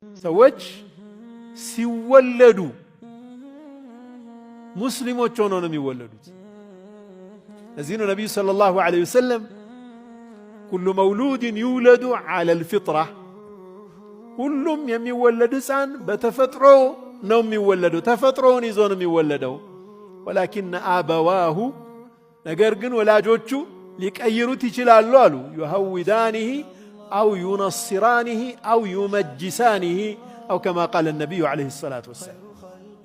ሰዎች ሲወለዱ ሙስሊሞች ሆነው ነው የሚወለዱት። እዚህ ነው ነብዩ ሰለላሁ ዐለይሂ ወሰለም ኩሉ መውሉድን ይውለዱ ዐለል ፊጥራ፣ ሁሉም የሚወለድ ሕፃን በተፈጥሮ ነው የሚወለደው፣ ተፈጥሮውን ይዞ ነው የሚወለደው። ወላኪነ አበዋሁ፣ ነገር ግን ወላጆቹ ሊቀይሩት ይችላሉ አሉ። ዩሀውዳኒሂ አው ዩነስራኒሂ አው ዩመጅሳኒሂ አው ከማ ቃለ ነቢዩ ዐለይሂ ሰላቱ ወሰላም።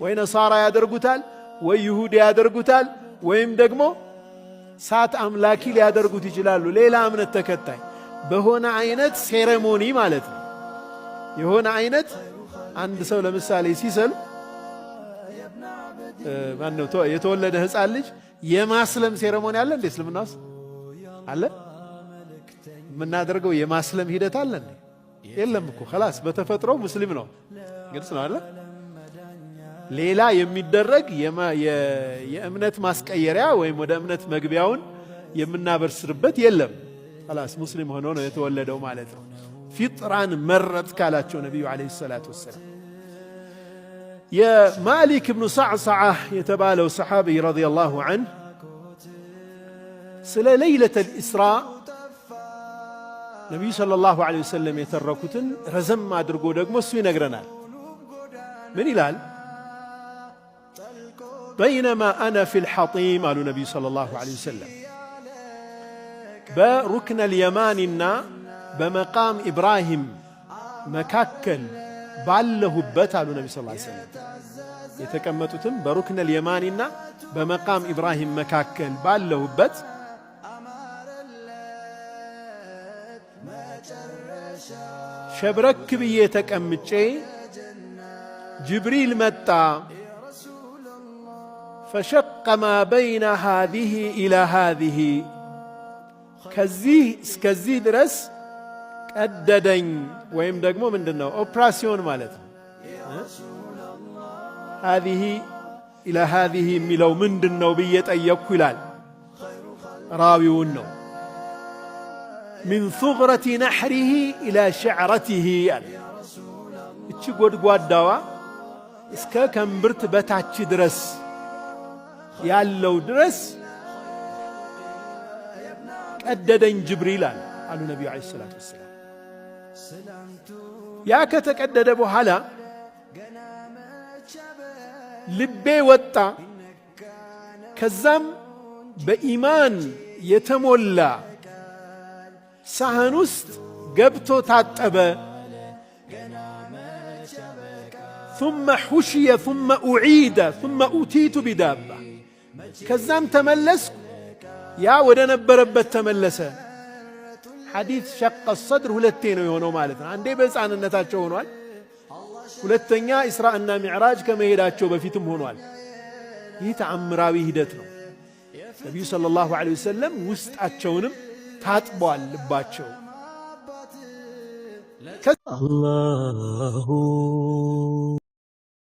ወይ ነሳራ ያደርጉታል፣ ወይ ይሁድ ያደርጉታል፣ ወይም ደግሞ ሳት አምላኪ ሊያደርጉት ይችላሉ። ሌላ እምነት ተከታይ በሆነ አይነት ሴሬሞኒ ማለት ነው። የሆነ አይነት አንድ ሰው ለምሳሌ ሲሰል ማነው የተወለደ ሕፃን ልጅ የማስለም ሴሬሞኒ አለ እንዴ? እስልምና ውስጥ አለ? የምናደርገው የማስለም ሂደት አለ እንዴ? የለም እኮ خلاص በተፈጥሮ ሙስሊም ነው። ግልጽ ነው አለ። ሌላ የሚደረግ የእምነት ማስቀየሪያ ወይም ወደ እምነት መግቢያውን የምናበርስርበት የለም። خلاص ሙስሊም ሆኖ ነው የተወለደው ማለት ነው። ፊጥራን መረጥ ካላቸው ነብዩ አለይሂ ሰላቱ ወሰለም። የማሊክ ኢብኑ ሰዕሰዓ የተባለው ሰሓቢ ረዲየላሁ ዐንሁ ስለ ለይለተል ኢስራ ነብዩ ሰለላሁ ዐለይሂ ወሰለም የተረኩትን ረዘም አድርጎ ደግሞ እሱ ይነግረናል። ምን ይላል? በይነማ አነ ፊል ሐጢም አሉ ነቢዩ ሰለላሁ ዐለይሂ ወሰለም በሩክነል የማኒና በመቃም ኢብራሂም መካከል ባለሁበት አሉ ነቢ ሰለላሁ ዐለይሂ ወሰለም። የተቀመጡትም በሩክነል የማኒና በመቃም ኢብራሂም መካከል ባለሁበት ሸብረክ ብዬ ተቀምጬ ጅብሪል መጣ። ፈሸቀ ማ በይነ ሃዚህ ኢላ ሃዚህ፣ ከዚህ እስከዚህ ድረስ ቀደደኝ። ወይም ደግሞ ምንድን ነው ኦፕራሲዮን ማለት ነው። ሃዚህ ኢላ ሃዚህ የሚለው ምንድን ነው ብዬ ጠየቅኩ ይላል ራዊውን ነው። ሚን ሱግረቲ ነሕሪሂ ኢላ ሸዕረቲሂ አለ። እቺ ጎድጓዳዋ እስከ ከእምብርት በታች ድረስ ያለው ድረስ ቀደደኝ ጅብሪል አሉ ነቢዩ ዐለይሂ ሰላቱ ወሰላም። ያ ከተቀደደ በኋላ ልቤ ወጣ። ከዛም በኢማን የተሞላ ሳህን ውስጥ ገብቶ ታጠበ። ثم حشي ثم أعيد ثم أتيت بدابة، ከዛም ተመለስኩ፣ ያ ወደ ነበረበት ተመለሰ። ሐዲስ ሸቀ ሰድር ሁለቴ ነው የሆነው ማለት ነው። አንዴ በሕፃንነታቸው ሆኗል፣ ሁለተኛ ኢስራእና ሚዕራጅ ከመሄዳቸው በፊትም ሆኗል። ይህ ተአምራዊ ሂደት ነው። ነቢዩ ሰለላሁ ዐለይሂ ወሰለም ውስጣቸውንም ታጥቧል ልባቸው።